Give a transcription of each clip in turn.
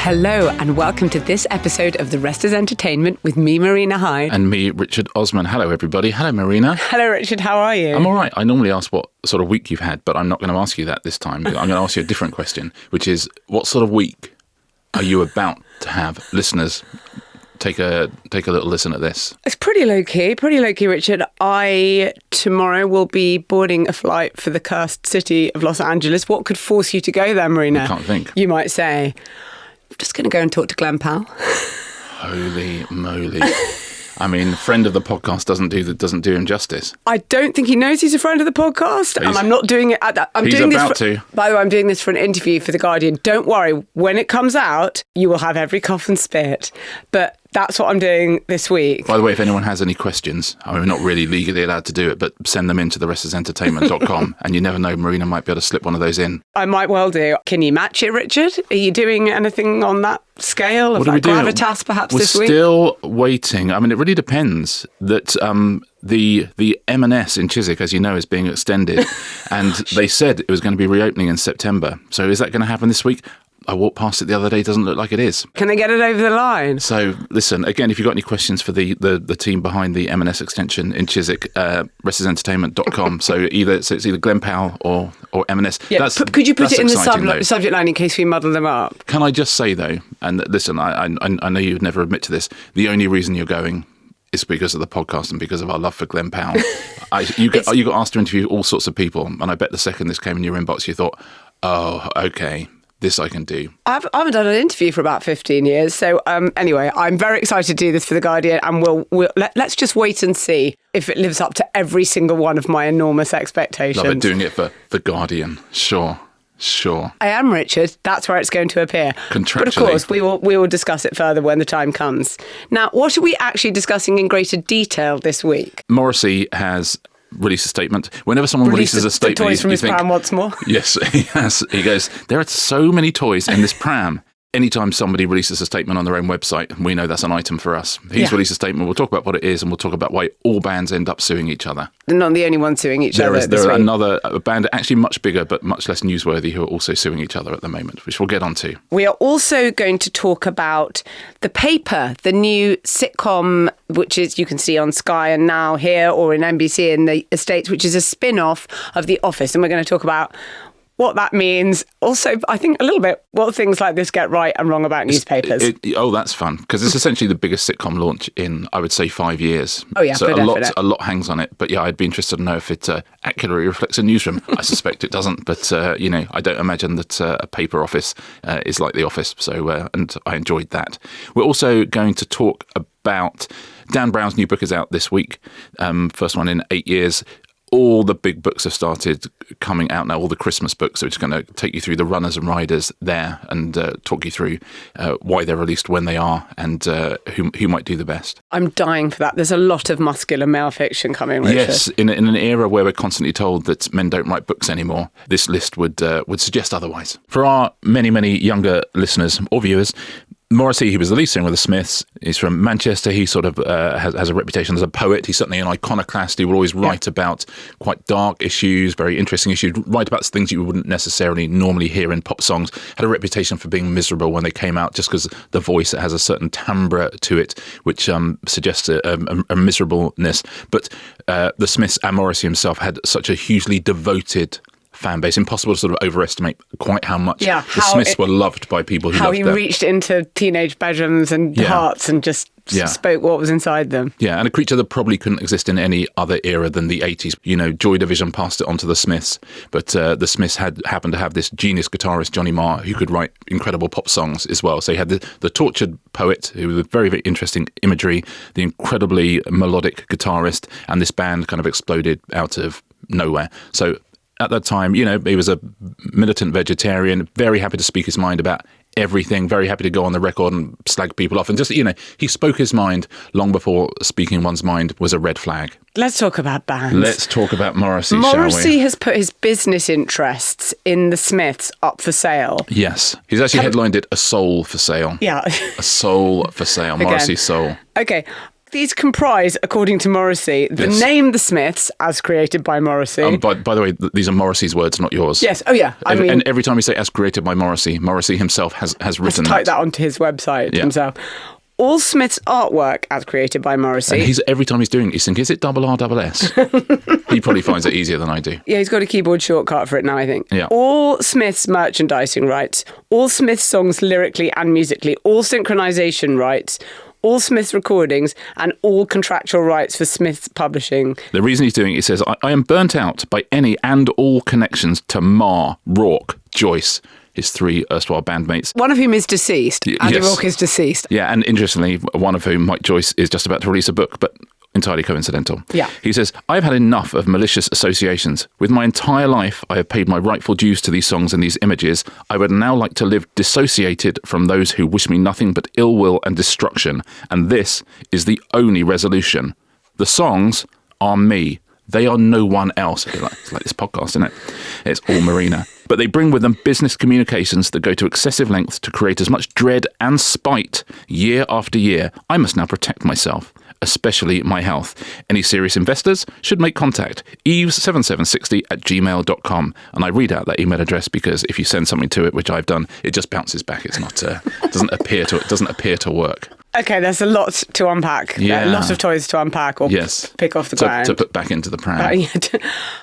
Hello and welcome to this episode of The Rest is Entertainment with me, Marina Hyde. And me, Richard Osman. Hello, everybody. Hello, Marina. Hello, Richard. How are you? I'm all right. I normally ask what sort of week you've had, but I'm not going to ask you that this time. I'm going to ask you a different question, which is, what sort of week are you about to have? Listeners, take a little listen at this. It's pretty low-key, Richard. I, tomorrow, will be boarding a flight for the cursed city of Los Angeles. What could force you to go there, Marina? I can't think. You might say, I'm just going to go and talk to Glenn Powell. Holy moly. I mean, friend of the podcast doesn't do him justice. I don't think he knows he's a friend of the podcast, and I'm not doing it. He's about to. By the way, I'm doing this for an interview for The Guardian. Don't worry, when it comes out, you will have every cough and spit. But that's what I'm doing this week. By the way, if anyone has any questions, I mean, we're not really legally allowed to do it, but send them in to therestosentertainment.com, and you never know, Marina might be able to slip one of those in. I might well do. Can you match it, Richard? Are you doing anything on that scale of like gravitas perhaps this week? We're still waiting. I mean, it really depends that the M&S in Chiswick, as you know, is being extended, and they said it was going to be reopening in September. So is that going to happen this week? I walked past it the other day. It doesn't look like it is. Can they get it over the line? So, listen, again, if you've got any questions for the team behind the M&S extension in Chiswick, restisentertainment.com. So it's either Glenn Powell or M&S. Yeah, could you put it in the subject line in case we muddle them up? Can I just say, though, and listen, I know you would never admit to this, the only reason you're going is because of the podcast and because of our love for Glenn Powell. You got asked to interview all sorts of people, and I bet the second this came in your inbox, you thought, oh, okay, this I can do. I haven't done an interview for about 15 years. So anyway, I'm very excited to do this for The Guardian, and let's just wait and see if it lives up to every single one of my enormous expectations. Love it, doing it for The Guardian. Sure. I am, Richard. That's where it's going to appear. Contractually. But of course, we will discuss it further when the time comes. Now, what are we actually discussing in greater detail this week? Morrissey has released a statement. Whenever someone releases a statement, the toys from his pram once more. Yes, he has. He goes, there are so many toys in this pram. Anytime somebody releases a statement on their own website, we know that's an item for us. He's released a statement. We'll talk about what it is, and we'll talk about why all bands end up suing each other. They're not the only ones suing each other. There are another band, actually much bigger but much less newsworthy, who are also suing each other at the moment, which we'll get onto. We are also going to talk about The Paper, the new sitcom, which is you can see on Sky and Now here or in NBC in the States, which is a spin-off of The Office. And we're going to talk about what that means. Also, I think a little bit what things like this get right and wrong about newspapers. That's fun, because it's essentially the biggest sitcom launch in, I would say, 5 years. Oh, yeah, so a lot hangs on it. But yeah, I'd be interested to know if it accurately reflects a newsroom. I suspect it doesn't, but I don't imagine that a paper office is like The Office. So, and I enjoyed that. We're also going to talk about Dan Brown's new book is out this week. First one in 8 years. All the big books have started coming out now, all the Christmas books. So it's going to take you through the runners and riders there and talk you through why they're released when they are and who might do the best. I'm dying for that. There's a lot of muscular male fiction coming, Richard. Yes, in an era where we're constantly told that men don't write books anymore, this list would suggest otherwise. For our many, many younger listeners or viewers, Morrissey, he was the lead singer of the Smiths. He's from Manchester. He sort of has a reputation as a poet. He's certainly an iconoclast. He will always write about quite dark issues, very interesting issues, write about things you wouldn't necessarily normally hear in pop songs. Had a reputation for being miserable when they came out, just because the voice has a certain timbre to it, which suggests a miserableness. But the Smiths and Morrissey himself had such a hugely devoted fan base. Impossible to sort of overestimate quite how much the Smiths were loved by people who loved them. How he reached into teenage bedrooms and hearts and just spoke what was inside them. Yeah, and a creature that probably couldn't exist in any other era than the 80s. Joy Division passed it on to the Smiths, but the Smiths happened to have this genius guitarist, Johnny Marr, who could write incredible pop songs as well. So you had the tortured poet, who was very, very interesting imagery, the incredibly melodic guitarist, and this band kind of exploded out of nowhere. So at that time, he was a militant vegetarian, very happy to speak his mind about everything, very happy to go on the record and slag people off. And just, he spoke his mind long before speaking one's mind was a red flag. Let's talk about bands. Let's talk about Morrissey, shall we? Morrissey has put his business interests in the Smiths up for sale. Yes. He's actually headlined it A Soul for Sale. Yeah. A Soul for Sale. Morrissey Soul. Okay. These comprise, according to Morrissey, the name The Smiths, as created by Morrissey. By the way, these are Morrissey's words, not yours. Yes. Oh, yeah. And every time you say as created by Morrissey, Morrissey himself has written that. Type that onto his website himself. All Smith's artwork, as created by Morrissey. And every time he's doing it, he's thinking, is it RSS? He probably finds it easier than I do. Yeah, he's got a keyboard shortcut for it now, I think. Yeah. All Smith's merchandising rights, all Smith's songs lyrically and musically, all synchronization rights, all Smith's recordings, and all contractual rights for Smith's publishing. The reason he's doing it, he says, I am burnt out by any and all connections to Marr, Rourke, Joyce, his 3 erstwhile bandmates. One of whom is deceased. Andy Rourke is deceased. Yeah, and interestingly, one of whom, Mike Joyce, is just about to release a book, but entirely coincidental. Yeah. He says, I've had enough of malicious associations. With my entire life, I have paid my rightful dues to these songs and these images. I would now like to live dissociated from those who wish me nothing but ill will and destruction. And this is the only resolution. The songs are me. They are no one else. It's like this podcast, isn't it? It's all Marina. But they bring with them business communications that go to excessive lengths to create as much dread and spite year after year. I must now protect myself, especially my health. Any serious investors should make contact. eves7760@gmail.com. And I read out that email address because if you send something to it, which I've done, it just bounces back. It's not doesn't appear to work. Okay, there's a lot to unpack. Yeah. A lot of toys to unpack or pick off the ground. To put back into the pram.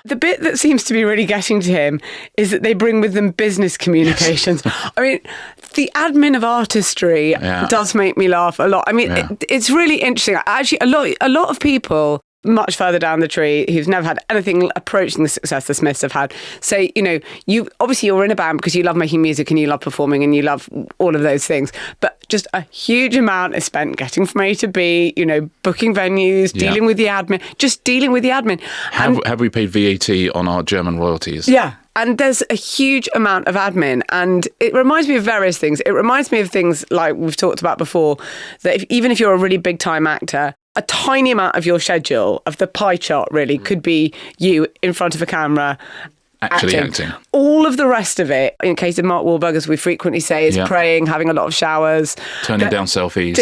The bit that seems to be really getting to him is that they bring with them business communications. I mean, the admin of artistry does make me laugh a lot. I mean, it's really interesting. Actually, a lot of people much further down the tree who've never had anything approaching the success the Smiths have had say, you're in a band because you love making music and you love performing and you love all of those things, but just a huge amount is spent getting from A to B, booking venues, dealing with the admin, just dealing with the admin. Have we paid VAT on our German royalties? Yeah. And there's a huge amount of admin, and it reminds me of various things. It reminds me of things like we've talked about before, that even if you're a really big time actor, a tiny amount of your schedule, of the pie chart really, could be you in front of a camera actually acting. All of the rest of it, in case of Mark Wahlberg, as we frequently say, is praying, having a lot of showers. Turning down selfies.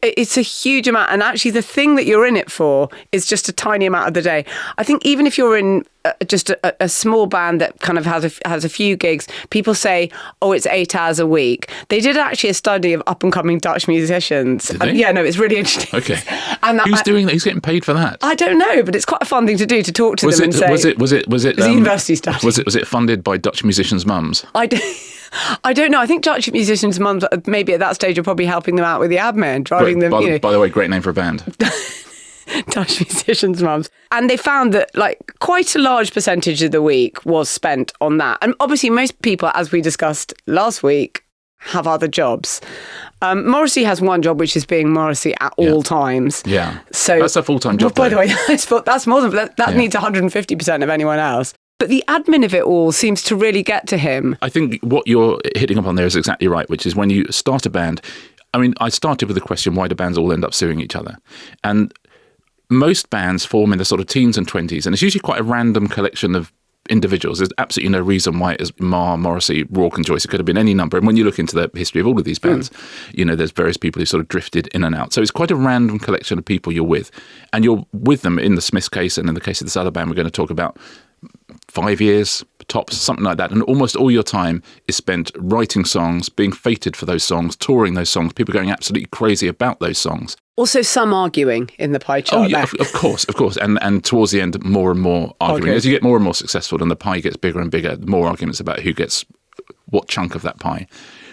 It's a huge amount. And actually the thing that you're in it for is just a tiny amount of the day. I think even if you're in just a small band that kind of has a few gigs, people say, it's 8 hours a week. They did actually a study of up-and-coming Dutch musicians. Did they? Yeah, no, it's really interesting. Okay. And who's doing that? Who's getting paid for that? I don't know, but it's quite a fun thing to do, to talk to them and say... Was it a university study. Was it funded by Dutch musicians' mums? I don't know. I think Dutch musicians' mums, maybe at that stage, are probably helping them out with the admin, driving them... By the way, great name for a band. Dutch musicians' mums. And they found that quite a large percentage of the week was spent on that. And obviously most people, as we discussed last week, have other jobs. Morrissey has one job, which is being Morrissey at all times. Yeah. So that's a full-time job. By the way, that's more than that needs 150% of anyone else. But the admin of it all seems to really get to him. I think what you're hitting up on there is exactly right, which is when you start a band. I mean, I started with the question, why do bands all end up suing each other? And most bands form in the sort of teens and 20s, and it's usually quite a random collection of individuals. There's absolutely no reason why it is Marr, Morrissey, Rourke and Joyce. It could have been any number. And when you look into the history of all of these bands, there's various people who sort of drifted in and out. So it's quite a random collection of people you're with. And you're with them in the Smiths case, and in the case of this other band we're going to talk about, 5 years, tops, something like that. And almost all your time is spent writing songs, being feted for those songs, touring those songs, people going absolutely crazy about those songs. Also some arguing in the pie chart. Oh, yeah, of course. And towards the end, more and more arguing. As you get more and more successful and the pie gets bigger and bigger, more arguments about who gets what chunk of that pie.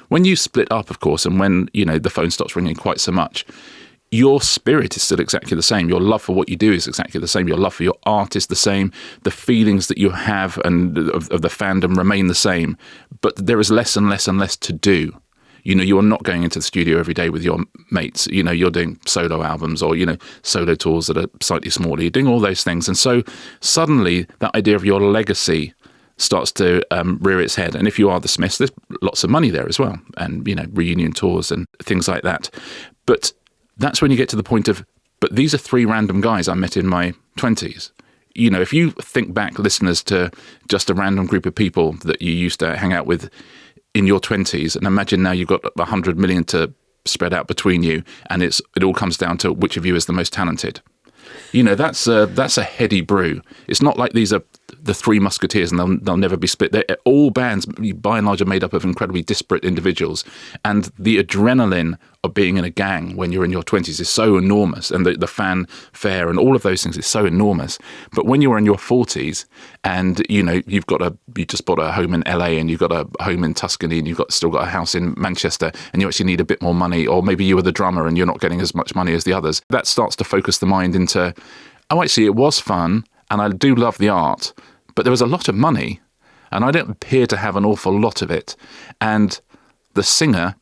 When you split up, of course, and when, the phone stops ringing quite so much, your spirit is still exactly the same. Your love for what you do is exactly the same. Your love for your art is the same. The feelings that you have and of the fandom remain the same. But there is less and less and less to do. You are not going into the studio every day with your mates. You're doing solo albums or, solo tours that are slightly smaller. You're doing all those things. And so suddenly that idea of your legacy starts to rear its head. And if you are the Smiths, there's lots of money there as well. And, reunion tours and things like that. But that's when you get to the point of, but these are 3 random guys I met in my 20s. If you think back, listeners, to just a random group of people that you used to hang out with in your 20s, and imagine now you've got 100 million to spread out between you, and it all comes down to which of you is the most talented. You know, that's a heady brew. It's not like these are the Three Musketeers and they'll never be split. All bands, by and large, are made up of incredibly disparate individuals. And the adrenaline of being in a gang when you're in your 20s is so enormous. And the fanfare and all of those things is so enormous. But when you're in your 40s and, you know, you just bought a home in LA and you've got a home in Tuscany and you've still got a house in Manchester and you actually need a bit more money, or maybe you were the drummer and you're not getting as much money as the others, that starts to focus the mind into, oh, actually, it was fun and I do love the art, but there was a lot of money and I don't appear to have an awful lot of it. And the singer,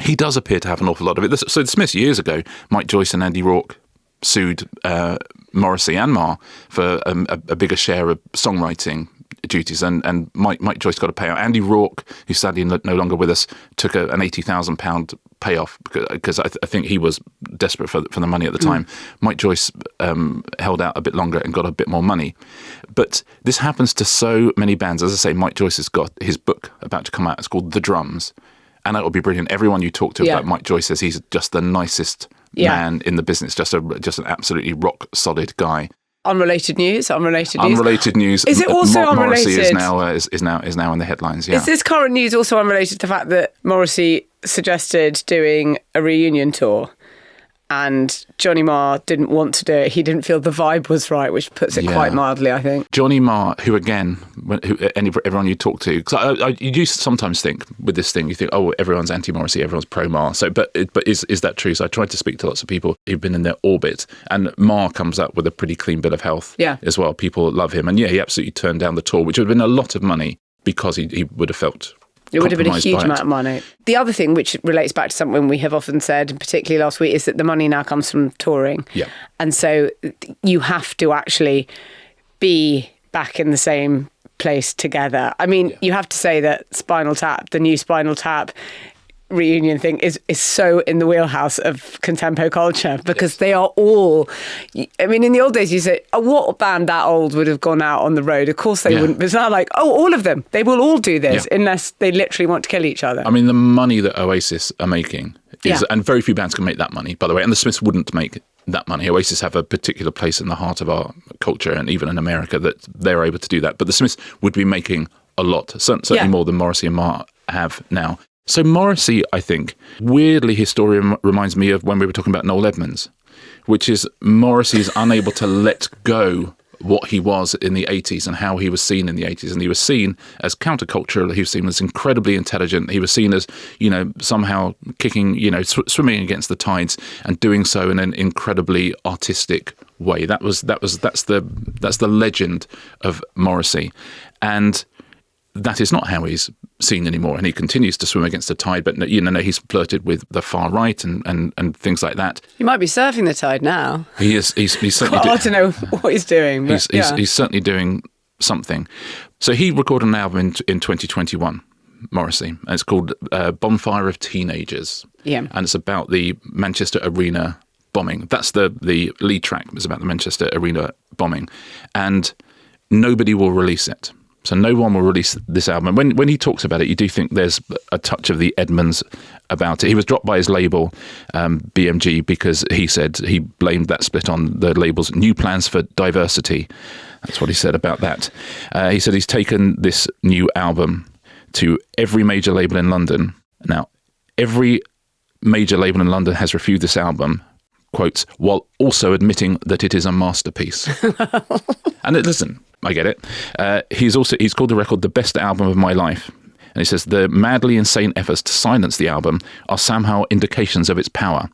he does appear to have an awful lot of it. So the Smiths, years ago, Mike Joyce and Andy Rourke sued Morrissey and Marr for a bigger share of songwriting duties, and Mike Joyce got a payout. Andy Rourke, who's sadly no longer with us, took an £80,000 payoff because I think he was desperate for the money at the time. Mike Joyce held out a bit longer and got a bit more money. But this happens to so many bands. As I say, Mike Joyce has got his book about to come out. It's called The Drums. And that would be brilliant. Everyone you talk to about Mike Joyce says he's just the nicest man in the business, just an absolutely rock solid guy. Unrelated news. Unrelated news. Is it also unrelated? Morrissey is now in the headlines. Yeah. Is this current news also unrelated to the fact that Morrissey suggested doing a reunion tour, and Johnny Marr didn't want to do it? He didn't feel the vibe was right, which puts it quite mildly, I think. Johnny Marr, who again, everyone you talk to, because you do sometimes think with this thing, you think, oh, everyone's anti-Morrissey, everyone's pro-Marr. So, but is that true? So I tried to speak to lots of people who've been in their orbit, and Marr comes up with a pretty clean bill of health as well. People love him, and he absolutely turned down the tour, which would have been a lot of money because he would have felt. It would have been a huge amount of money. The other thing, which relates back to something we have often said, and particularly last week, is that the money now comes from touring. Yeah. And so you have to actually be back in the same place together. I mean, you have to say that Spinal Tap, the new Spinal Tap reunion thing is so in the wheelhouse of contempo culture, because they are all, I mean, in the old days you say, oh, what band that old would have gone out on the road? Of course they wouldn't. But it's now like, oh, all of them, they will all do this unless they literally want to kill each other. I mean, the money that Oasis are making is, and very few bands can make that money, by the way, and the Smiths wouldn't make that money. Oasis have a particular place in the heart of our culture, and even in America, that they're able to do that. But the Smiths would be making a lot, certainly more than Morrissey and Marr have now. So Morrissey, I think, weirdly, his story reminds me of when we were talking about Noel Edmonds, which is Morrissey's unable to let go what he was in the 80s and how he was seen in the 80s. And he was seen as countercultural. He was seen as incredibly intelligent. He was seen as, somehow kicking, swimming against the tides and doing so in an incredibly artistic way. That's the legend of Morrissey. And that is not how he's seen anymore, and he continues to swim against the tide. But he's flirted with the far right and things like that. He might be surfing the tide now. He is. He's certainly. I don't know what he's doing. But he's certainly doing something. So he recorded an album in 2021, Morrissey, and it's called Bonfire of Teenagers. Yeah, and it's about the Manchester Arena bombing. That's the lead track. It's about the Manchester Arena bombing, and nobody will release it. So no one will release this album. When he talks about it, you do think there's a touch of the Edmonds about it. He was dropped by his label, BMG, because he said he blamed that split on the label's new plans for diversity. That's what he said about that. He said he's taken this new album to every major label in London. Now, every major label in London has reviewed this album, quotes, while also admitting that it is a masterpiece. And listen, I get it. He's called the record the best album of my life. And he says the madly insane efforts to silence the album are somehow indications of its power.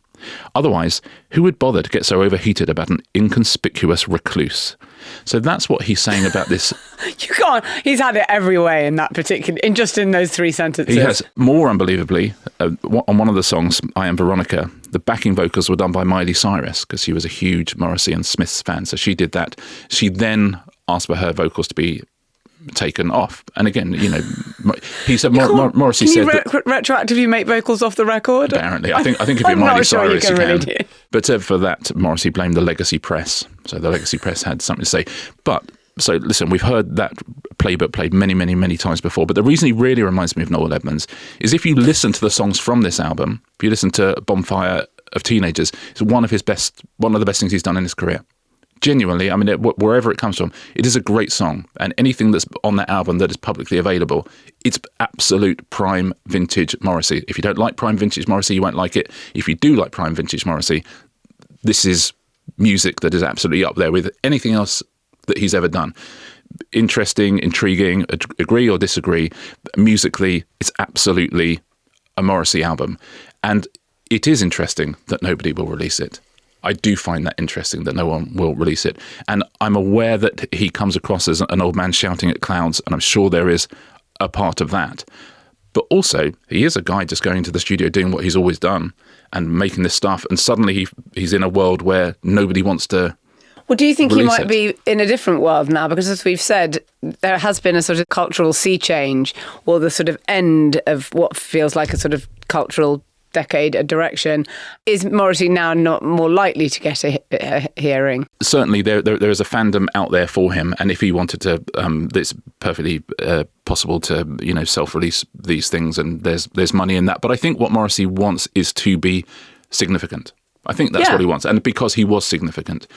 Otherwise, who would bother to get so overheated about an inconspicuous recluse? So that's what he's saying about this. You can't. He's had it every way in that particular, in those three sentences. He has. More unbelievably, on one of the songs, I Am Veronica, the backing vocals were done by Miley Cyrus, because she was a huge Morrissey and Smiths fan. So she did that. She then asked for her vocals to be taken off. And again, he said Morrissey said retroactively make vocals off the record. Apparently, I think if you're Miley Cyrus, you can. Really but for that, Morrissey blamed the Legacy Press. So the Legacy Press had something to say. But So listen, we've heard that playbook played many, many, many times before. But the reason he really reminds me of Noel Edmonds is if you listen to the songs from this album, if you listen to Bonfire of Teenagers, it's one of the best things he's done in his career. Genuinely, I mean, wherever it comes from, it is a great song. And anything that's on that album that is publicly available, it's absolute prime vintage Morrissey. If you don't like prime vintage Morrissey, you won't like it. If you do like prime vintage Morrissey, this is music that is absolutely up there with anything else that he's ever done. Interesting, intriguing, agree or disagree. Musically, it's absolutely a Morrissey album. And it is interesting that nobody will release it. I do find that interesting that no one will release it. And I'm aware that he comes across as an old man shouting at clouds, and I'm sure there is a part of that. But also, he is a guy just going to the studio doing what he's always done and making this stuff. And suddenly he's in a world where nobody wants to. Well, do you think he might it. be in a different world now? Because as we've said, there has been a sort of cultural sea change, or the sort of end of what feels like a sort of cultural decade, a direction. Is Morrissey now not more likely to get a hearing? Certainly, there is a fandom out there for him, and if he wanted to, it's perfectly possible to self-release these things, and there's money in that. But I think what Morrissey wants is to be significant. I think that's what he wants, and because he was significant.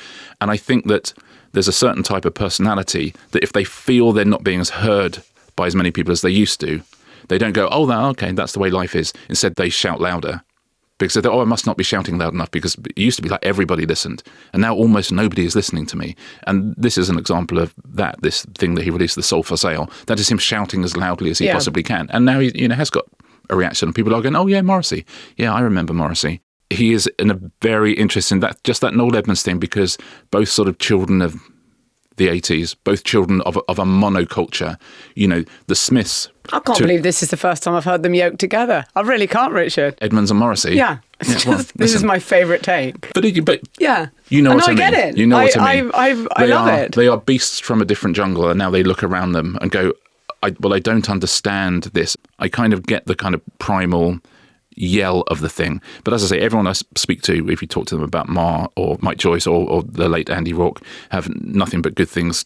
And I think that there's a certain type of personality that if they feel they're not being as heard by as many people as they used to, they don't go, okay, that's the way life is. Instead, they shout louder because they thought, I must not be shouting loud enough, because it used to be like everybody listened. And now almost nobody is listening to me. And this is an example of that, this thing that he released, The Soul for Sale. That is him shouting as loudly as he possibly can. And now he has got a reaction. And people are going, oh, yeah, Morrissey. Yeah, I remember Morrissey. He is in a very interesting, that Noel Edmonds thing, because both sort of children of the 80s, both children of a monoculture. The Smiths. I can't believe this is the first time I've heard them yoked together. I really can't, Richard. Edmonds and Morrissey. Yeah. This is my favourite take. But yeah. You know what I mean. I get it. You know what I mean. I love it. They are beasts from a different jungle, and now they look around them and go, I don't understand this. I kind of get the kind of primal yell of the thing. But as I say, everyone I speak to, if you talk to them about Ma or Mike Joyce or the late Andy Rourke, have nothing but good things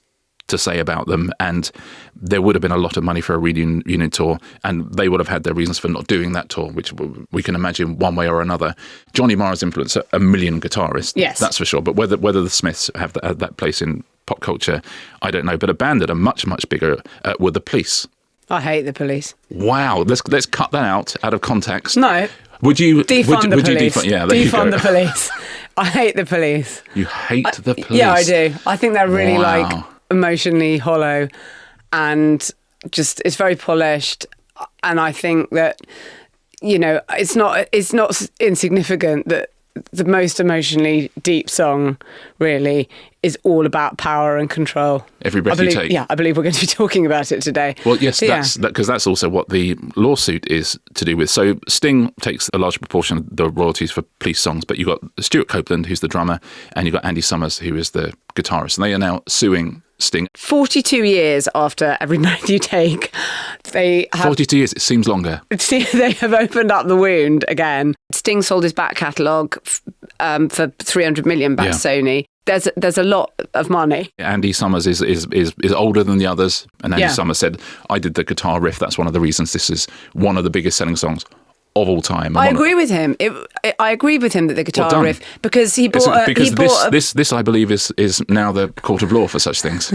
to say about them. And there would have been a lot of money for a reunion tour, and they would have had their reasons for not doing that tour, which we can imagine one way or another. Johnny Marr has influenced a million guitarists, yes, that's for sure. But whether the Smiths have that place in pop culture, I don't know. But a band that are much, much bigger were the Police. I hate the Police. Wow, let's cut that out of context. No. Would you defund the Police? Defund the Police. I hate the Police. You hate the Police? Yeah, I do. I think they're really emotionally hollow, and just it's very polished. And I think that it's not insignificant that the most emotionally deep song really is all about power and control. Every breath you take. Yeah, I believe we're going to be talking about it today. Well, yes, because that's also what the lawsuit is to do with. So Sting takes a large proportion of the royalties for Police songs, but you've got Stuart Copeland, who's the drummer, and you've got Andy Summers, who is the guitarist, and they are now suing Sting. 42 years after Every Breath You Take, they have... 42 years, it seems longer. They have opened up the wound again. Sting sold his back catalogue for 300 million back to Sony. There's a lot of money. Andy Summers is older than the others, and Andy Summers said, I did the guitar riff, that's one of the reasons this is one of the biggest selling songs of all time. I agree with him. I agree with him that the guitar riff, because he bought... This, I believe, is now the court of law for such things.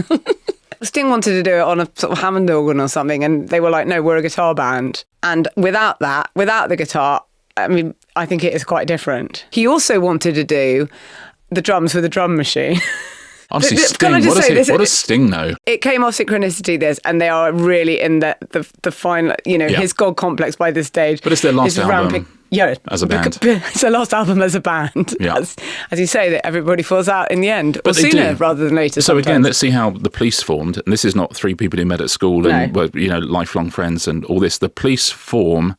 Sting wanted to do it on a sort of Hammond organ or something, and they were like, no, we're a guitar band. And without the guitar, I mean, I think it is quite different. He also wanted to do the drums with a drum machine. Honestly, Sting, what does Sting know? It came off Synchronicity, this, and they are really in the final, his God complex by this stage. But it's their last album as a band. It's their last album as a band. Yeah. As you say, that everybody falls out in the end, or sooner rather than later. So again, let's see how the Police formed. And this is not three people who met at school and were, lifelong friends and all this. The Police form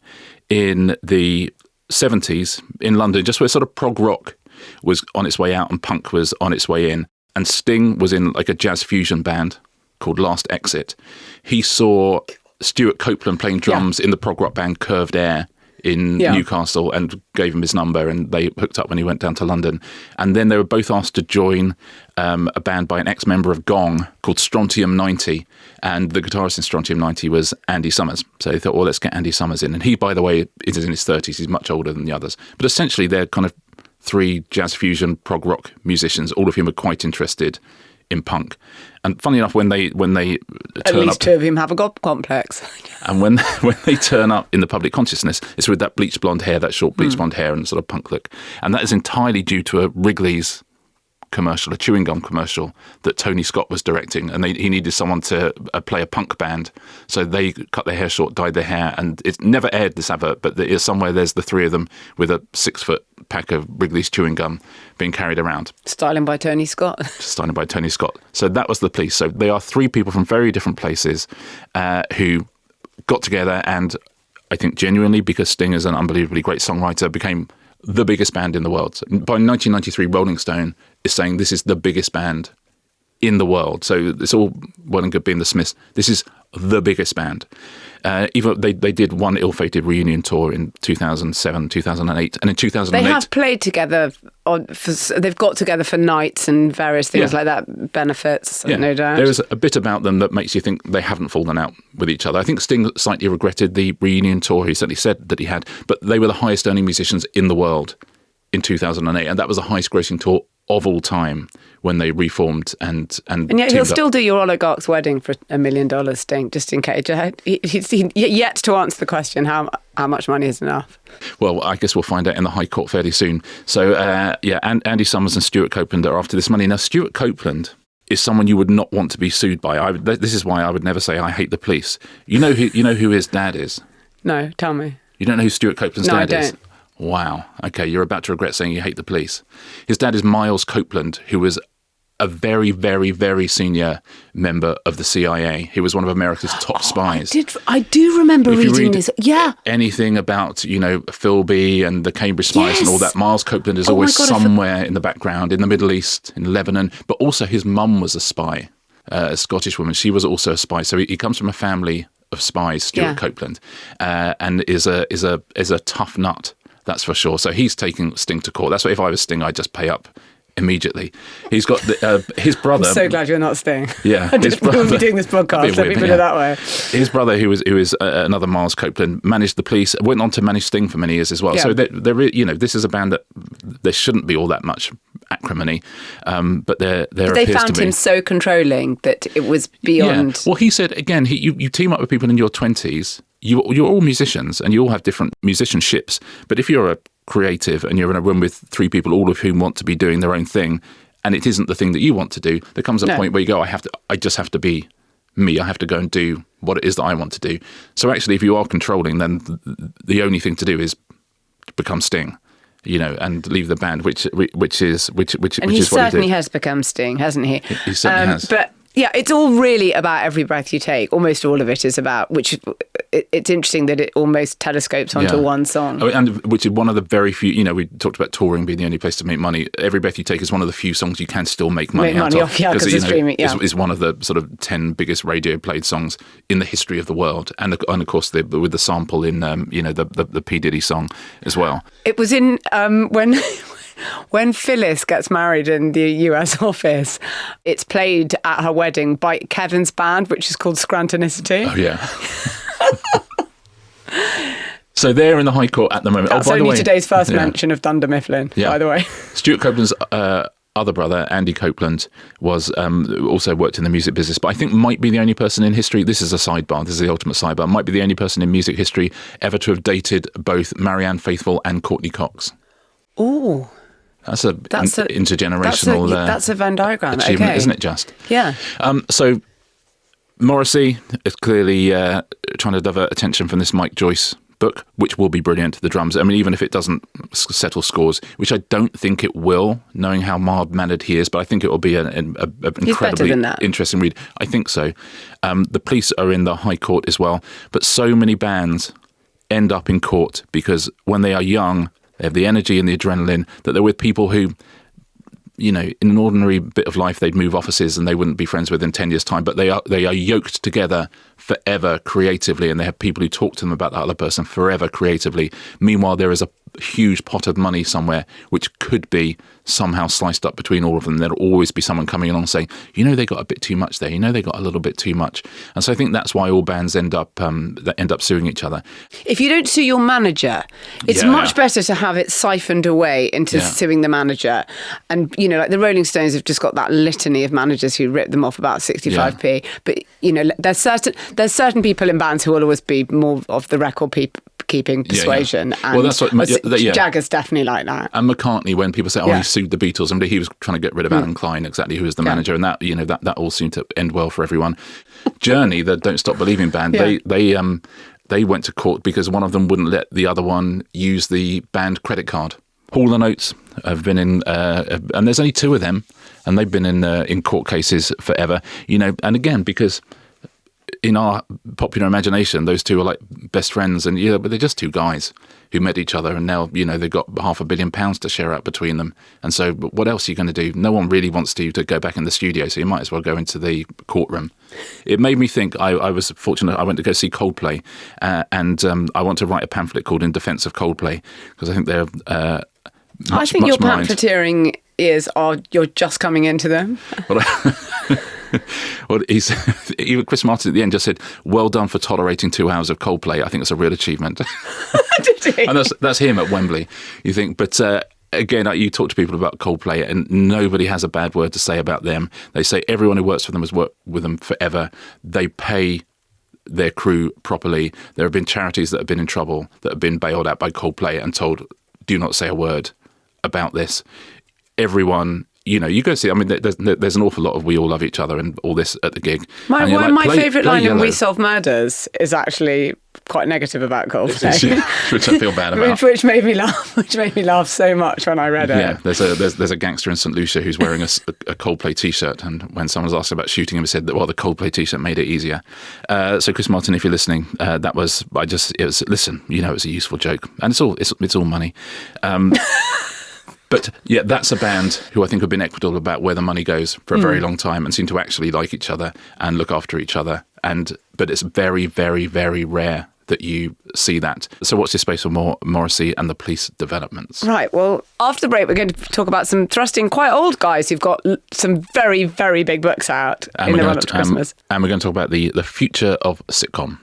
in the 70s in London, just where sort of prog rock was on its way out and punk was on its way in. And Sting was in like a jazz fusion band called Last Exit. He saw Stuart Copeland playing drums in the prog rock band Curved Air in Newcastle and gave him his number, and they hooked up when he went down to London. And then they were both asked to join a band by an ex-member of Gong called Strontium 90, and the guitarist in Strontium 90 was Andy Summers. So they thought, well, let's get Andy Summers in. And he, by the way, is in his 30s. He's much older than the others. But essentially, they're kind of three jazz fusion prog rock musicians, all of whom are quite interested in punk. And funny enough, when they turn at least up, two of them have a god complex. and when they turn up in the public consciousness, it's with that bleached blonde hair, that short bleached blonde hair, and sort of punk look. And that is entirely due to a Wrigley's commercial, a chewing gum commercial that Tony Scott was directing, and he needed someone to play a punk band, so they cut their hair short, dyed their hair, and it never aired, this advert, but somewhere there's the three of them with a 6-foot pack of Wrigley's chewing gum being carried around. Styling by Tony Scott. Styling by Tony Scott. So that was the Police. So they are three people from very different places who got together, and I think genuinely, because Sting is an unbelievably great songwriter, became the biggest band in the world. By 1993, Rolling Stone is saying this is the biggest band in the world. So it's all well and good being the Smiths. This is the biggest band. Even they did one ill-fated reunion tour in 2007, 2008, and in 2008 they have played together. They've got together for nights and various things like that, benefits. No doubt. There is a bit about them that makes you think they haven't fallen out with each other. I think Sting slightly regretted the reunion tour. He certainly said that he had, but they were the highest-earning musicians in the world in 2008, and that was the highest-grossing tour of all time when they reformed and yet he'll still do your oligarch's wedding for $1 million, Sting, just in case. He's yet to answer the question how much money is enough. Well, I guess we'll find out in the High Court fairly soon. So Andy Summers and Stuart Copeland are after this money. Now, Stuart Copeland is someone you would not want to be sued by. This is why I would never say I hate the police. You know who his dad is? No, tell me. You don't know who Stuart Copeland's dad is? No, I don't. Wow. Okay, you're about to regret saying you hate the police. His dad is Miles Copeland, who was a very, very, very senior member of the CIA. He was one of America's top spies. I do remember reading this. Yeah. Anything about, Philby and the Cambridge spies and all that, Miles Copeland is always somewhere in the background, in the Middle East, in Lebanon. But also his mum was a spy, a Scottish woman. She was also a spy. So he comes from a family of spies, Stuart Copeland, and is a tough nut. That's for sure. So he's taking Sting to court. That's what, if I was Sting, I'd just pay up immediately. He's got his brother. I'm so glad you're not Sting. Yeah, his brother. We'll be doing this podcast. Let me put it that way. His brother, who is another Miles Copeland, managed the police. Went on to manage Sting for many years as well. Yeah. So this is a band that there shouldn't be all that much acrimony, but there but they found him so controlling that it was beyond. Yeah. Well, he said again, you team up with people in your 20s. You're all musicians and you all have different musicianships. But if you're a creative and you're in a room with three people, all of whom want to be doing their own thing, and it isn't the thing that you want to do, there comes a point where you go, I just have to be me. I have to go and do what it is that I want to do. So actually, if you are controlling, then the only thing to do is become Sting, and leave the band, which is what he did. And he certainly has become Sting, hasn't he? He certainly has. But yeah, it's all really about every breath you take. Almost all of it is about, which it's interesting that it almost telescopes onto one song. And which is one of the very few, we talked about touring being the only place to make money. Every Breath You Take is one of the few songs you can still make money out of. Yeah, because it's streaming, is one of the sort of 10 biggest radio played songs in the history of the world. And of course, with the sample in, the P. Diddy song as well. It was in, when Phyllis gets married in the US office, it's played at her wedding by Kevin's band, which is called Scrantonicity. Oh, yeah. So they're in the High Court at the moment. That's only today's first mention of Dunder Mifflin, by the way. Stuart Copeland's other brother, Andy Copeland, was also worked in the music business, but I think might be the only person in history, this is a sidebar, this is the ultimate sidebar, might be the only person in music history ever to have dated both Marianne Faithfull and Courtney Cox. Ooh. That's an intergenerational that's a Venn diagram, achievement, isn't it just? Yeah. So Morrissey is clearly trying to divert attention from this Mike Joyce book, which will be brilliant, the drums. I mean, even if it doesn't settle scores, which I don't think it will, knowing how mild-mannered he is, but I think it will be an incredibly interesting read. I think so. The police are in the High Court as well, but so many bands end up in court because when they are young, they have the energy and the adrenaline that they're with people who, in an ordinary bit of life, they'd move offices and they wouldn't be friends with in 10 years' time. But they are yoked together forever creatively, and they have people who talk to them about that other person forever creatively. Meanwhile, there is a huge pot of money somewhere which could be somehow sliced up between all of them. There'll always be someone coming along saying, they got a bit too much there, they got a little bit too much. And so I think that's why all bands end up suing each other. If you don't sue your manager, it's much better to have it siphoned away into suing the manager. And like the Rolling Stones have just got that litany of managers who rip them off about 65p. But there's certain people in bands who will always be more of the record keeping persuasion. And well, that's what Jagger's definitely like that. And McCartney, when people say, he sued the Beatles, and he was trying to get rid of Alan Klein, exactly, who was the manager, and that that all seemed to end well for everyone. Journey, the Don't Stop Believing band, they went to court because one of them wouldn't let the other one use the band credit card. Hall & Oates have been in, and there's only two of them, and they've been in court cases forever. And again, because in our popular imagination, those two are like best friends, and but they're just two guys who met each other, and now they've got £500 million to share out between them. And so, what else are you going to do? No one really wants to go back in the studio, so you might as well go into the courtroom. It made me think. I was fortunate. I went to go see Coldplay, and I want to write a pamphlet called "In Defence of Coldplay" because I think they're. I think your pamphleteering ears you're just coming into them. Well, even Chris Martin at the end just said, "Well done for tolerating 2 hours of Coldplay. I think it's a real achievement." Did he? And that's him at Wembley. You think, but again, you talk to people about Coldplay, and nobody has a bad word to say about them. They say everyone who works for them has worked with them forever. They pay their crew properly. There have been charities that have been in trouble that have been bailed out by Coldplay and told, "Do not say a word about this." Everyone. You go see. I mean, there's an awful lot of "We all love each other" and all this at the gig. My favourite line in "We Solve Murders" is actually quite negative about Coldplay, which I feel bad about. which made me laugh. Which made me laugh so much when I read it. Yeah, there's a gangster in St Lucia who's wearing a Coldplay T-shirt, and when someone was asked about shooting him, he said that the Coldplay T-shirt made it easier. So Chris Martin, if you're listening, it was a useful joke, and it's all money. But that's a band who I think have been equitable about where the money goes for a very long time and seem to actually like each other and look after each other. But it's very, very, very rare that you see that. So watch this space for Morrissey and the police developments. Right, well, after the break, we're going to talk about some thrusting, quite old guys who've got some very, very big books out in the run-up to Christmas. And we're going to talk about the future of sitcom.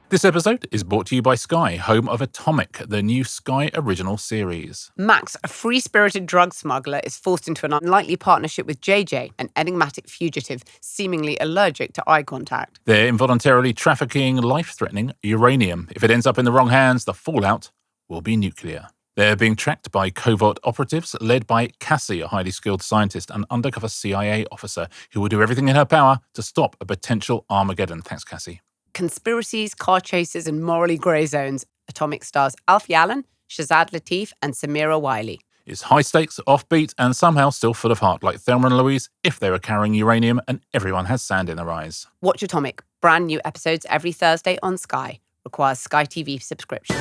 This episode is brought to you by Sky, home of Atomic, the new Sky original series. Max, a free-spirited drug smuggler, is forced into an unlikely partnership with JJ, an enigmatic fugitive seemingly allergic to eye contact. They're involuntarily trafficking life-threatening uranium. If it ends up in the wrong hands, the fallout will be nuclear. They're being tracked by covert operatives led by Cassie, a highly skilled scientist and undercover CIA officer who will do everything in her power to stop a potential Armageddon. Thanks, Cassie. Conspiracies, car chases, and morally grey zones. Atomic stars Alfie Allen, Shazad Latif, and Samira Wiley. It's high stakes, offbeat, and somehow still full of heart, like Thelma and Louise if they were carrying uranium and everyone has sand in their eyes. Watch Atomic. Brand new episodes every Thursday on Sky. Requires Sky TV subscription.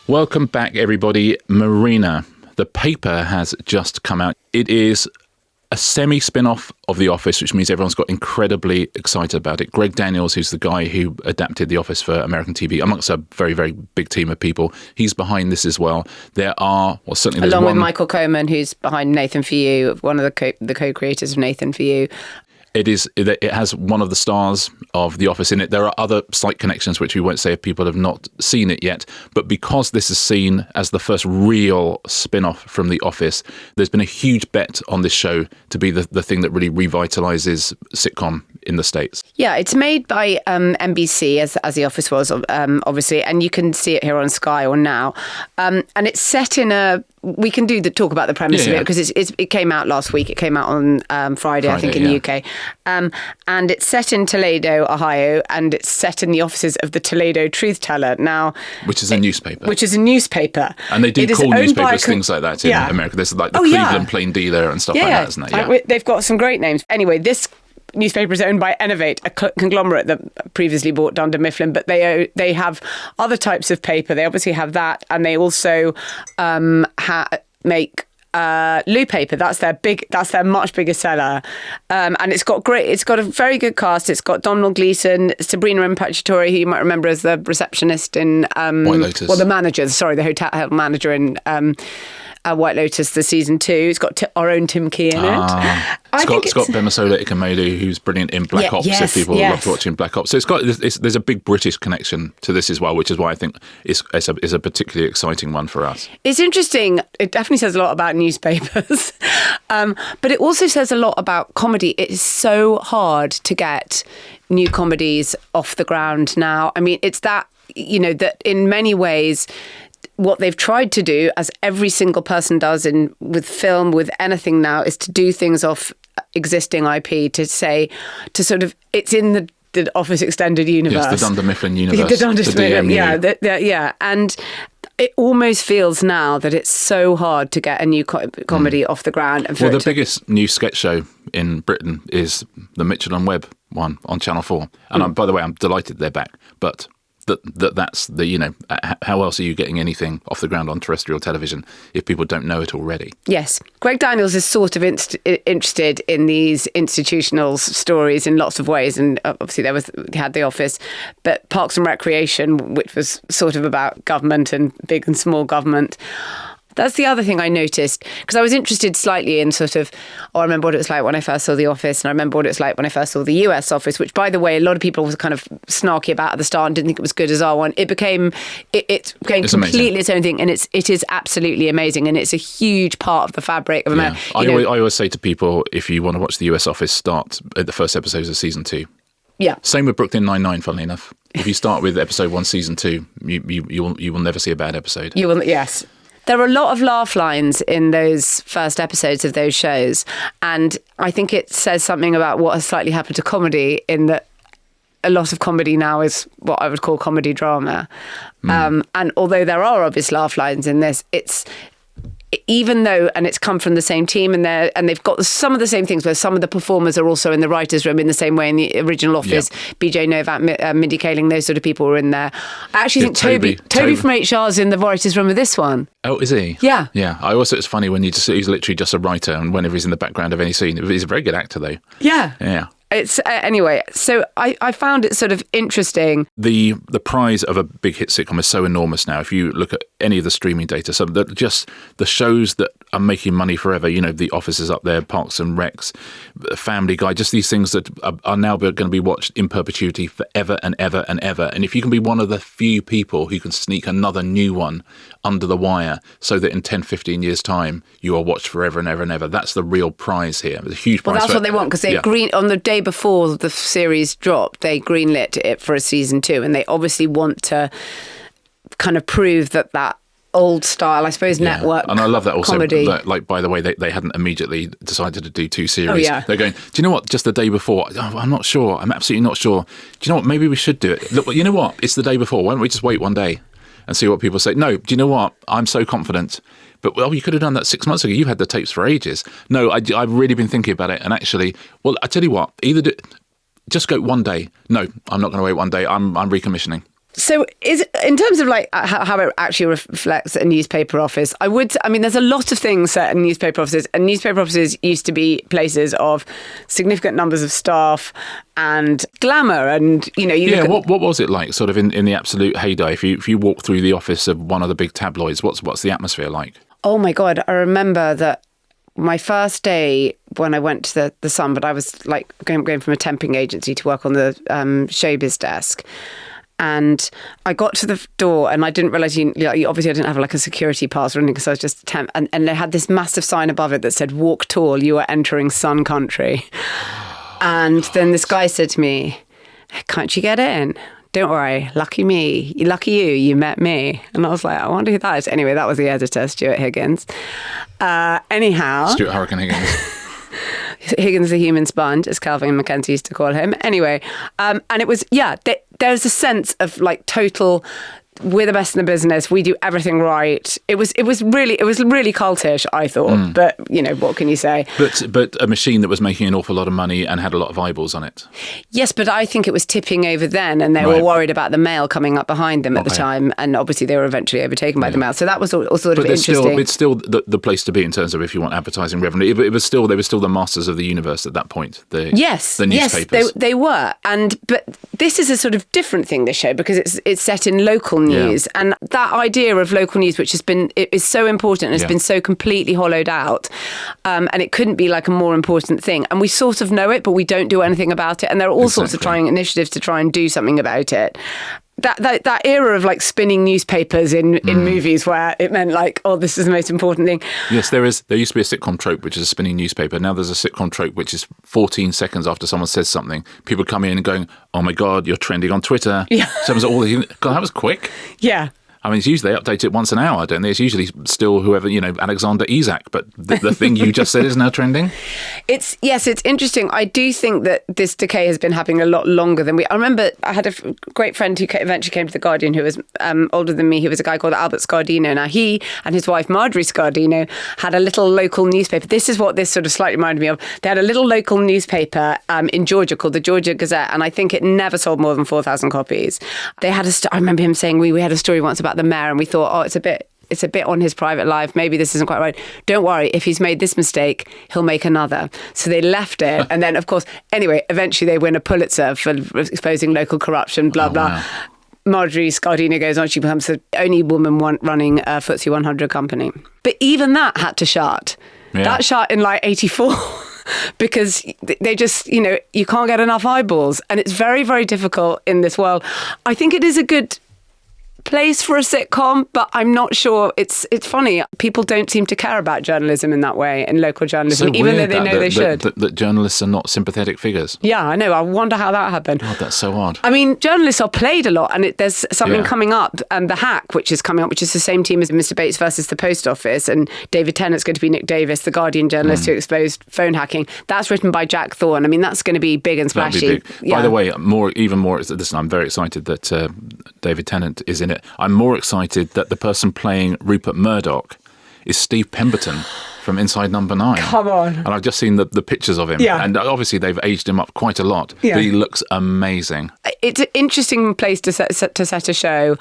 Welcome back, everybody. Marina. The paper has just come out. It is a semi-spin-off of The Office, which means everyone's got incredibly excited about it. Greg Daniels, who's the guy who adapted The Office for American TV, amongst a very, very big team of people, he's behind this as well. There are, well, certainly there's along with Michael Coleman, who's behind Nathan For You, one of the co-creators of Nathan For You. It has one of the stars of The Office in it. There are other slight connections, which we won't say if people have not seen it yet. But because this is seen as the first real spin-off from The Office, there's been a huge bet on this show to be the thing that really revitalizes sitcom in the States. Yeah, it's made by NBC, as The Office was, obviously, and you can see it here on Sky or Now. And it's set in a... We can talk about the premise of it because it came out last week. It came out on Friday, I think, in the UK. And it's set in Toledo, Ohio, and it's set in the offices of the Toledo Truth Teller. Now, which is a newspaper. And they do call newspapers things like that in America. There's like the Cleveland Plain Dealer and stuff like that, isn't it? Yeah. They've got some great names. Anyway, this newspaper is owned by Innovate, a conglomerate that previously bought Dunder Mifflin, but they have other types of paper. They obviously have that, and they also make Loo Paper. That's their much bigger seller, and it's got a very good cast. It's got Domhnall Gleeson, Sabrina Imperatori, who you might remember as the receptionist in White Lotus. Well, the hotel manager in White Lotus, the season 2. It's got our own Tim Key in it. It's got Bemasola Ikamedu, who's brilliant in Black Ops. If people love watching Black Ops, so there's a big British connection to this as well, which is why I think it's a particularly exciting one for us. It's interesting. It definitely says a lot about newspapers, but it also says a lot about comedy. It is so hard to get new comedies off the ground now. I mean, it's that that in many ways, what they've tried to do, as every single person does with film, with anything now, is to do things off existing IP, to sort of, it's in the Office Extended Universe. Yes, the Dunder Mifflin universe. The Dunder Mifflin, DMU. yeah. And it almost feels now that it's so hard to get a new comedy off the ground. And the biggest new sketch show in Britain is the Mitchell and Webb one on Channel 4. And by the way, I'm delighted they're back, but that's the, how else are you getting anything off the ground on terrestrial television if people don't know it already? Yes. Greg Daniels is sort of interested in these institutional stories in lots of ways. And obviously he had The Office, but Parks and Recreation, which was sort of about government and big and small government. That's the other thing I noticed, because I was interested slightly in sort of, I remember what it was like when I first saw The Office, and I remember what it was like when I first saw the US Office, which, by the way, a lot of people were kind of snarky about at the start and didn't think it was good as our one. It became completely amazing. Its own thing, and it is absolutely amazing, and it's a huge part of the fabric of America. I always say to people, if you want to watch the US Office, start at the first episodes of season 2. Yeah. Same with Brooklyn Nine-Nine, funnily enough. If you start with episode 1, season 2, you will never see a bad episode. You will, yes. There are a lot of laugh lines in those first episodes of those shows, and I think it says something about what has slightly happened to comedy, in that a lot of comedy now is what I would call comedy drama. And although there are obvious laugh lines in this, it's and it's come from the same team, and they've got some of the same things, where some of the performers are also in the writers' room in the same way in the original Office. Yeah. BJ Novak, Mindy Kaling, those sort of people were in there. I actually think Toby from HR is in the writers' room with this one. Oh, is he? Yeah. Yeah. I also, it's funny when he's literally just a writer, and whenever he's in the background of any scene, he's a very good actor though. Yeah. Yeah. It's anyway, so I found it sort of interesting. The prize of a big hit sitcom is so enormous now. If you look at any of the streaming data, so that just the shows that are making money forever, The Office is up there, Parks and Recs, Family Guy, just these things that are now going to be watched in perpetuity forever and ever and ever. And if you can be one of the few people who can sneak another new one under the wire so that in 10, 15 years' time you are watched forever and ever and ever, that's the real prize here. There's a huge prize. Well, that's what they want, because they on the day before the series dropped, they greenlit it for a season 2, and they obviously want to kind of prove that old style, I suppose, network. And I love that also. Comedy. Like, by the way, they hadn't immediately decided to do 2 series. Oh, yeah. They're going, do you know what? Just the day before, I'm not sure. I'm absolutely not sure. Do you know what? Maybe we should do it. Look, you know what? It's the day before. Why don't we just wait one day and see what people say? No, do you know what? I'm so confident. But, well, you could have done that 6 months ago. You had the tapes for ages. No, I've really been thinking about it. And actually, well, I tell you what, just go one day. No, I'm not going to wait one day. I'm recommissioning. So in terms of like how it actually reflects a newspaper office, there's a lot of things set in newspaper offices, and newspaper offices used to be places of significant numbers of staff and glamour, and what was it like sort of in the absolute heyday? If you walk through the office of one of the big tabloids, what's the atmosphere like? Oh my God, I remember that my first day when I went to the Sun, but I was like going from a temping agency to work on the showbiz desk. And I got to the door and I didn't realise, obviously I didn't have like a security pass or anything, because I was just a temp. And they had this massive sign above it that said, "Walk tall, you are entering Sun Country." And then this guy said to me, "Can't you get in? Don't worry, lucky me, lucky you met me." And I was like, I wonder who that is. Anyway, that was the editor, Stuart Higgins. Stuart Hurricane Higgins. Higgins the human sponge, as Calvin Mackenzie used to call him. Anyway, and it was, there's a sense of like total we're the best in the business. We do everything right. It was really cultish, I thought. But what can you say? But a machine that was making an awful lot of money and had a lot of eyeballs on it. Yes, but I think it was tipping over then, and they were worried about the Mail coming up behind them at the time, and obviously they were eventually overtaken by the Mail. So that was all sort of interesting. It's still the place to be in terms of if you want advertising revenue. They were still the masters of the universe at that point. The newspapers. Yes, they were. But this is a sort of different thing, this show, because it's set in local news, and that idea of local news, which is so important and has been so completely hollowed out, and it couldn't be like a more important thing. And we sort of know it, but we don't do anything about it. And there are all sorts of trying initiatives to try and do something about it. That era of like spinning newspapers in movies where it meant like, oh, this is the most important thing. Yes, there used to be a sitcom trope, which is a spinning newspaper. Now there's a sitcom trope, which is 14 seconds after someone says something, people come in and going, oh my God, you're trending on Twitter. Yeah. Someone's God, that was quick. Yeah. I mean, it's usually they update it once an hour, don't they? It's usually still whoever, Alexander Isak, but the thing you just said is now trending? It's interesting. I do think that this decay has been happening a lot longer than I remember I had a great friend who eventually came to The Guardian who was older than me. He was a guy called Albert Scardino. Now, he and his wife, Marjorie Scardino, had a little local newspaper. This is what this sort of slightly reminded me of. They had a little local newspaper in Georgia called the Georgia Gazette, and I think it never sold more than 4,000 copies. They had I remember him saying, we had a story once about the mayor, and we thought, oh, it's a bit on his private life. Maybe this isn't quite right. Don't worry. If he's made this mistake, he'll make another. So they left it. And then, of course, anyway, eventually they win a Pulitzer for exposing local corruption, blah, blah. Wow. Marjorie Scardino goes on. She becomes the only woman running a FTSE 100 company. But even that had to shut. Yeah. That shut in like 84. Because they just, you can't get enough eyeballs. And it's very, very difficult in this world. I think it is a good place for a sitcom, but I'm not sure. It's funny. People don't seem to care about journalism in that way, in local journalism, even though they know they should. That journalists are not sympathetic figures. Yeah, I know. I wonder how that happened. God, that's so odd. I mean, journalists are played a lot, and there's something coming up, and The Hack, which is coming up, which is the same team as Mr. Bates versus the Post Office, and David Tennant's going to be Nick Davis, the Guardian journalist who exposed phone hacking. That's written by Jack Thorne. I mean, that's going to be big and splashy. Big. Yeah. By the way, even more. Listen, I'm very excited that David Tennant is in it. I'm more excited that the person playing Rupert Murdoch is Steve Pemberton from Inside Number 9. Come on. And I've just seen the pictures of him. Yeah. And obviously they've aged him up quite a lot. Yeah. But he looks amazing. It's an interesting place to set a show,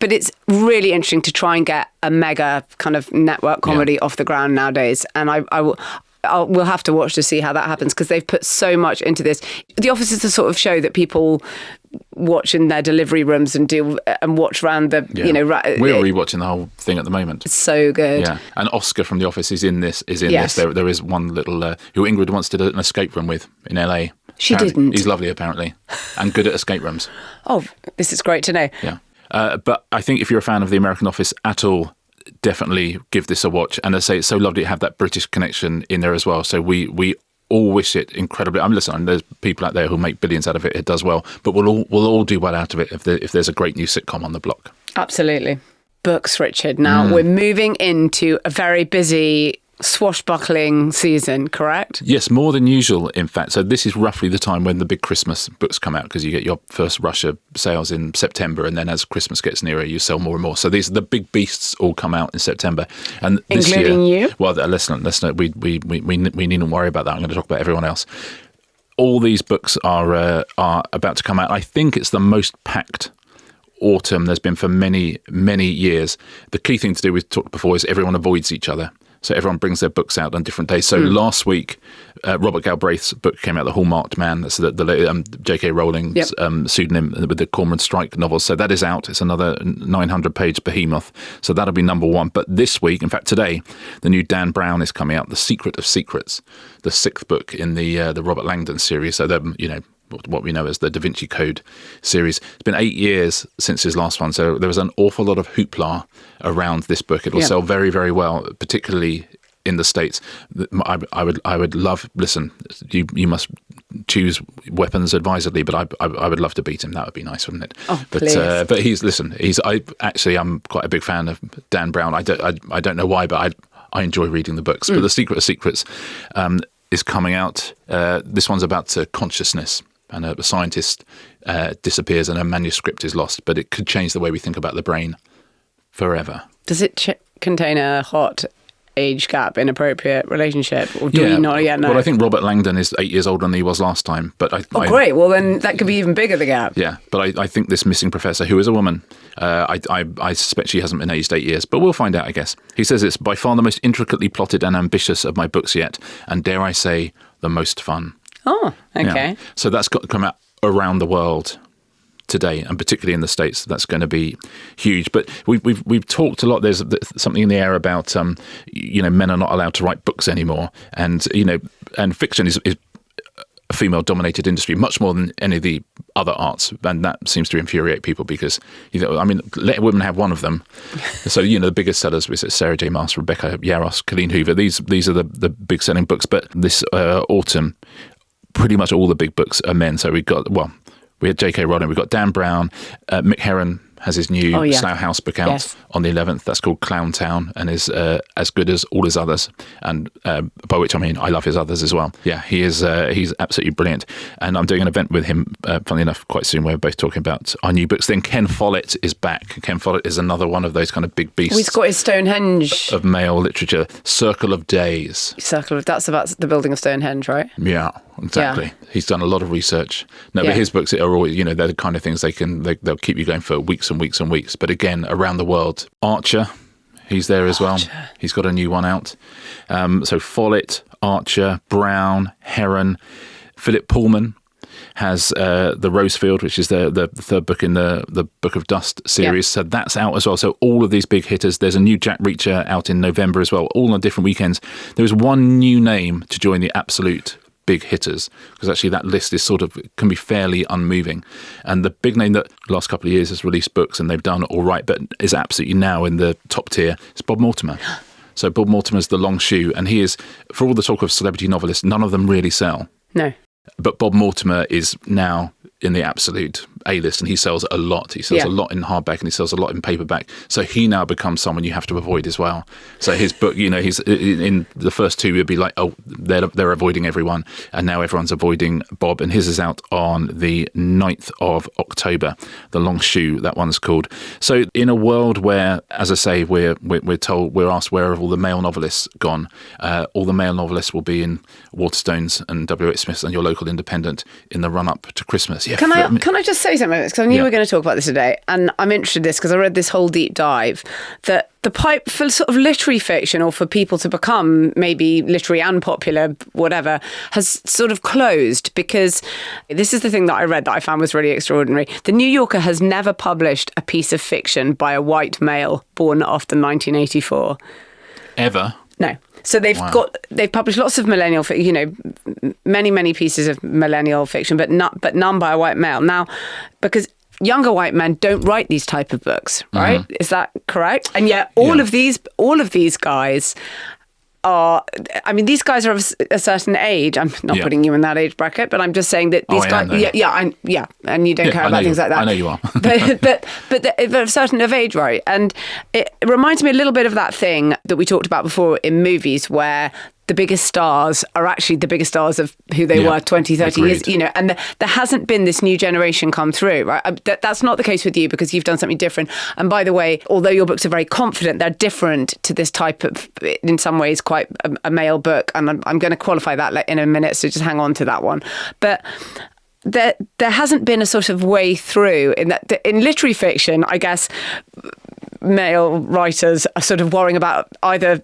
but it's really interesting to try and get a mega kind of network comedy off the ground nowadays. And we'll have to watch to see how that happens, because they've put so much into this. The Office is the sort of show that people watch in their delivery rooms and watch around the, We're rewatching the whole thing at the moment. It's so good. Yeah. And Oscar from The Office is in this. There is one little, who Ingrid once did an escape room with in LA. She didn't. He's lovely, apparently, and good at escape rooms. Oh, this is great to know. Yeah. But I think if you're a fan of The American Office at all, definitely give this a watch. And I say it's so lovely to have that British connection in there as well. So we all wish it incredibly. I'm listening. There's people out there who make billions out of it. It does well, but we'll all do well out of it if there's a great new sitcom on the block. Absolutely. Books, Richard. Now we're moving into a very busy, swashbuckling season, correct? Yes, more than usual, in fact. So this is roughly the time when the big Christmas books come out, because you get your first rush of sales in September, and then as Christmas gets nearer, you sell more and more. So these the big beasts all come out in September, and this including year, you. Well, listen. We needn't worry about that. I'm going to talk about everyone else. All these books are about to come out. I think it's the most packed autumn there's been for many, many years. The key thing to do, we've talked before, is everyone avoids each other. So everyone brings their books out on different days. So last week, Robert Galbraith's book came out, The Hallmarked Man. That's the J.K. Rowling's pseudonym with the Cormoran Strike novels. So that is out. It's another 900-page behemoth. So that'll be number one. But this week, in fact today, the new Dan Brown is coming out, The Secret of Secrets, the 6th book in the Robert Langdon series. So what we know as the Da Vinci Code series. It's been 8 years since his last one, so there was an awful lot of hoopla around this book. It will sell very, very well, particularly in the States. I would love. Listen, you must choose weapons advisedly, but I would love to beat him. That would be nice, wouldn't it? Oh, please. But I'm quite a big fan of Dan Brown. I don't know why, but I enjoy reading the books. But The Secret of Secrets is coming out. This one's about consciousness. And a scientist disappears and a manuscript is lost, but it could change the way we think about the brain forever. Does it contain a hot age gap, inappropriate relationship, or do we not yet know? Well, I think Robert Langdon is 8 years older than he was last time. But great. Well, then that could be even bigger, the gap. Yeah, but I think this missing professor, who is a woman, I suspect she hasn't been aged 8 years, but we'll find out, I guess. He says it's by far the most intricately plotted and ambitious of my books yet, and dare I say, the most fun. Oh, okay. Yeah. So that's got to come out around the world today, and particularly in the States. That's going to be huge. But we've talked a lot. There's something in the air about men are not allowed to write books anymore, and and fiction is a female-dominated industry much more than any of the other arts, and that seems to infuriate people because let women have one of them. So the biggest sellers was Sarah J. Maas, Rebecca Yarros, Colleen Hoover. These are the big selling books. But this autumn, pretty much all the big books are men. So we had J.K. Rowling, we've got Dan Brown, Mick Herron has his new Slough House book out on the 11th. That's called Clown Town and is as good as all his others. And by which I mean I love his others as well. Yeah, he's absolutely brilliant. And I'm doing an event with him, funnily enough, quite soon. We're both talking about our new books. Then Ken Follett is back. Ken Follett is another one of those kind of big beasts. He's got his Stonehenge of male literature. Circle of Days. That's about the building of Stonehenge, right? Yeah. Exactly. Yeah. He's done a lot of research. But his books are always, they're the kind of things they'll keep you going for weeks and weeks and weeks. But again, around the world, Archer, he's there as well. He's got a new one out. So Follett, Archer, Brown, Herron, Philip Pullman has the Rosefield, which is the third book in the Book of Dust series. So that's out as well. So all of these big hitters. There's a new Jack Reacher out in November as well, all on different weekends. There is one new name to join the absolute big hitters, because actually that list is can be fairly unmoving. And the big name that the last couple of years has released books and they've done all right, but is absolutely now in the top tier, is Bob Mortimer. So Bob Mortimer's The Long Shoe, and he is, for all the talk of celebrity novelists, none of them really sell. No. But Bob Mortimer is now in the absolute A-list, and he sells a lot. He sells a lot in hardback, and he sells a lot in paperback. So he now becomes someone you have to avoid as well. So his book, he's in the first two, it'd be like, oh, they're avoiding everyone, and now everyone's avoiding Bob. And his is out on the 9th of October. The Long Shoe, that one's called. So in a world where, as I say, we're asked where have all the male novelists gone. All the male novelists will be in Waterstones and W.H. Smith's and your local independent in the run-up to Christmas. Yeah, Can I just say something? Because I knew we were going to talk about this today, and I'm interested in this because I read this whole deep dive that the pipe for sort of literary fiction, or for people to become maybe literary and popular, whatever, has sort of closed, because this is the thing that I read that I found was really extraordinary. The New Yorker has never published a piece of fiction by a white male born after 1984. Ever? No. So they've published lots of millennial fiction, many pieces of millennial fiction, but none by a white male. Now, because younger white men don't write these type of books, right? Mm-hmm. Is that correct? And yet all of these guys are, these guys are of a certain age. I'm not putting you in that age bracket, but I'm just saying that these guys, and you don't care about things like that. I know you are. but they're of a certain age, right? And it reminds me a little bit of that thing that we talked about before in movies, where the biggest stars are actually the biggest stars of who they were 20, 30 agreed. years, and there hasn't been this new generation come through, right? That's not the case with you, because you've done something different. And by the way, although your books are very confident, they're different to this type of, in some ways, quite a male book. And I'm going to qualify that in a minute, so just hang on to that one. But there hasn't been a sort of way through in that. In literary fiction, I guess, male writers are sort of worrying about either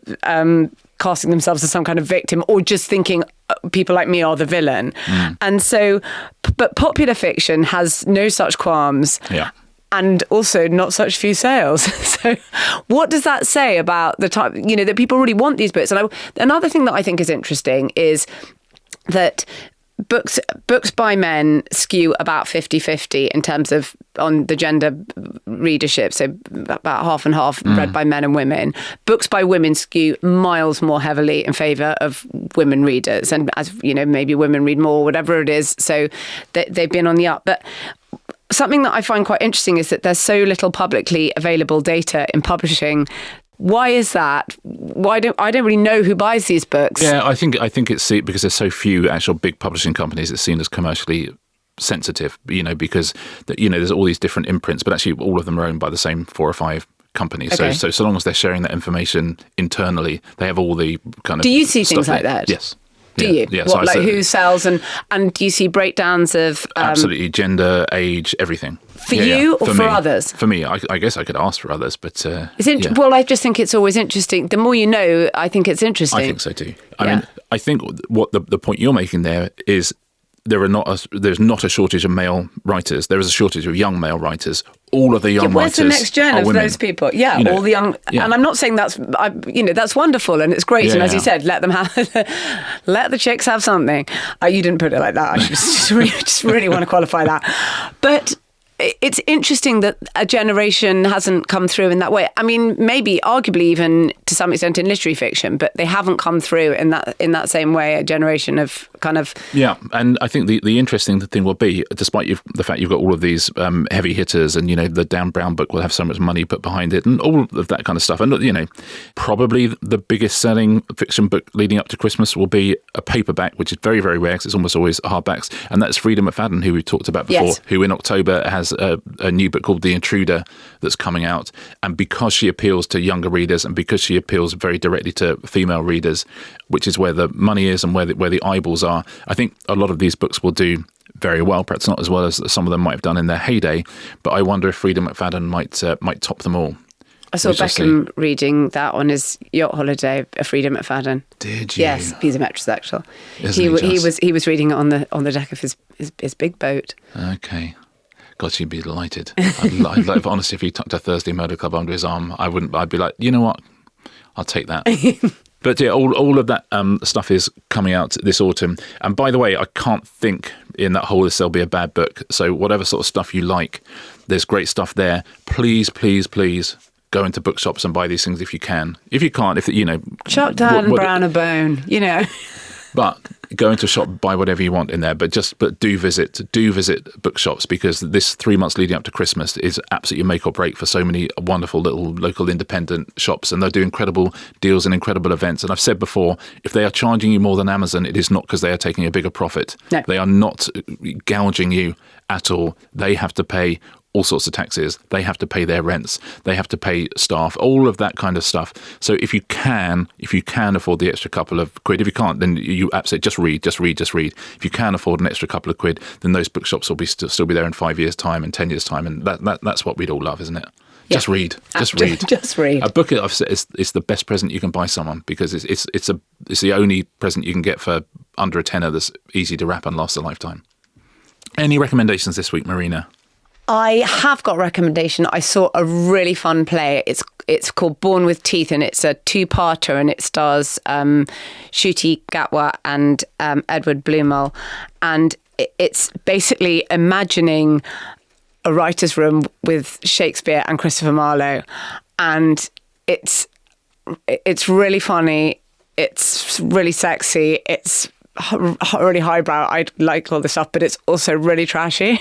casting themselves as some kind of victim, or just thinking people like me are the villain. And so, but popular fiction has no such qualms. Yeah. And also not such few sales. So what does that say about the type, that people really want these books? And another thing that I think is interesting is that books by men skew about 50-50 in terms of on the gender readership, so about half and half read by men and women. Books by women skew miles more heavily in favour of women readers, and as maybe women read more, whatever it is, so they've been on the up. But something that I find quite interesting is that there's so little publicly available data in publishing. Why is that? I don't really know who buys these books. Yeah, I think it's because there's so few actual big publishing companies. It's seen as commercially sensitive, because there's all these different imprints, but actually all of them are owned by the same 4 or 5 companies. Okay. So long as they're sharing that information internally, they have all the kind of. Do you see things stuff like that? Yes. Do you? Yeah. What, like who sells and do you see breakdowns of absolutely gender, age, everything. For you or for others? For me, I guess I could ask for others, but well, I just think it's always interesting. The more you know, I think it's interesting. I think so too. I mean, I think what the point you're making there is there's not a shortage of male writers. There is a shortage of young male writers. All of the young where's writers. Where's the next gen of women. those people? Yeah, all the young. Yeah. And I'm not saying that's wonderful and it's great. Yeah, and as you said, let the chicks have something. You didn't put it like that. I just really want to qualify that. But it's interesting that a generation hasn't come through in that way. I mean, maybe arguably even to some extent in literary fiction, but they haven't come through in that same way, a generation of kind of... Yeah, and I think the interesting thing will be, despite the fact you've got all of these heavy hitters and, the Dan Brown book will have so much money put behind it and all of that kind of stuff. And, probably the biggest selling fiction book leading up to Christmas will be a paperback, which is very, very rare because it's almost always hardbacks. And that's Frida McFadden, who we talked about before, yes. who in October has a new book called The Intruder that's coming out. And because she appeals to younger readers and because she appeals very directly to female readers, which is where the money is and where the eyeballs are, I think a lot of these books will do very well, perhaps not as well as some of them might have done in their heyday, but I wonder if Frida McFadden might top them all. I saw Beckham reading that on his yacht holiday, Frida McFadden. Did you? Yes, he's a metrosexual. Isn't he was reading it on the deck of his big boat. Okay. God, she'd be delighted. I'd like, honestly, if he tucked a Thursday Murder Club under his arm, I'd be like, you know what? I'll take that. But yeah, all of that stuff is coming out this autumn. And by the way, I can't think in that whole list there'll be a bad book. So whatever sort of stuff you like, there's great stuff there. Please, please, please go into bookshops and buy these things if you can. If you can't, Chuck Dan Brown a bone, But go into a shop, buy whatever you want in there. But do visit bookshops, because this 3 months leading up to Christmas is absolutely make or break for so many wonderful little local independent shops, and they'll do incredible deals and incredible events. And I've said before, if they are charging you more than Amazon, it is not because they are taking a bigger profit. No. They are not gouging you at all. They have to pay all sorts of taxes. They have to pay their rents. They have to pay staff, all of that kind of stuff. So if you can afford the extra couple of quid, if you can't, then you absolutely just read. If you can afford an extra couple of quid, then those bookshops will be still be there in 5 years' time and 10 years' time. And that's what we'd all love, isn't it? Yeah. Just read. Just read. A book, I've said, is the best present you can buy someone, because it's the only present you can get for under a tenner that's easy to wrap and lasts a lifetime. Any recommendations this week, Marina? I have got a recommendation. I saw a really fun play. It's called Born with Teeth, and it's a 2-parter, and it stars Ncuti Gatwa and Edward Bluemel. And it's basically imagining a writer's room with Shakespeare and Christopher Marlowe. And it's really funny. It's really sexy. It's really highbrow. I like all this stuff, but it's also really trashy.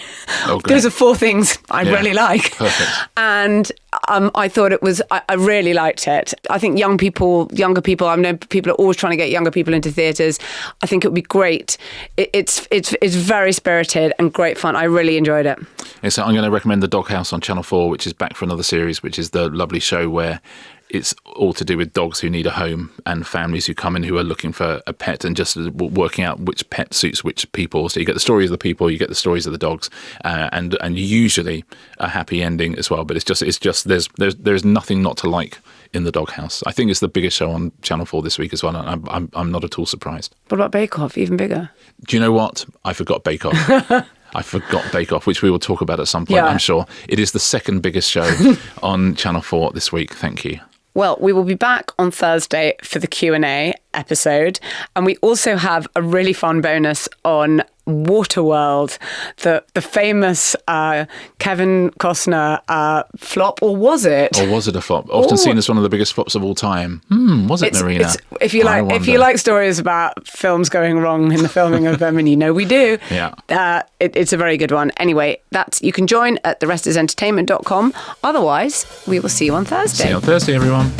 Oh, those are 4 things I really like. Perfect. And I thought I really liked it. I think younger people, I know people are always trying to get younger people into theatres. I think it would be great. It's very spirited and great fun. I really enjoyed it. Yeah, so I'm going to recommend The Doghouse on Channel 4, which is back for another series, which is the lovely show where it's all to do with dogs who need a home and families who come in who are looking for a pet, and just working out which pet suits which people. So you get the stories of the people, you get the stories of the dogs, and usually a happy ending as well. But it's just there's nothing not to like in The Doghouse. I think it's the biggest show on Channel 4 this week as well, and I'm not at all surprised. What about Bake Off? Even bigger? Do you know what? I forgot Bake Off. I forgot Bake Off, which we will talk about at some point, I'm sure. It is the second biggest show on Channel 4 this week. Thank you. Well, we will be back on Thursday for the Q&A episode. And we also have a really fun bonus on Waterworld, the famous Kevin Costner flop, or was it? Or was it a flop? Often seen as one of the biggest flops of all time. Was it, Marina? If you like stories about films going wrong in the filming of them, and we do, it's a very good one. Anyway, you can join at therestersentertainment.com. Otherwise, we will see you on Thursday. See you on Thursday, everyone.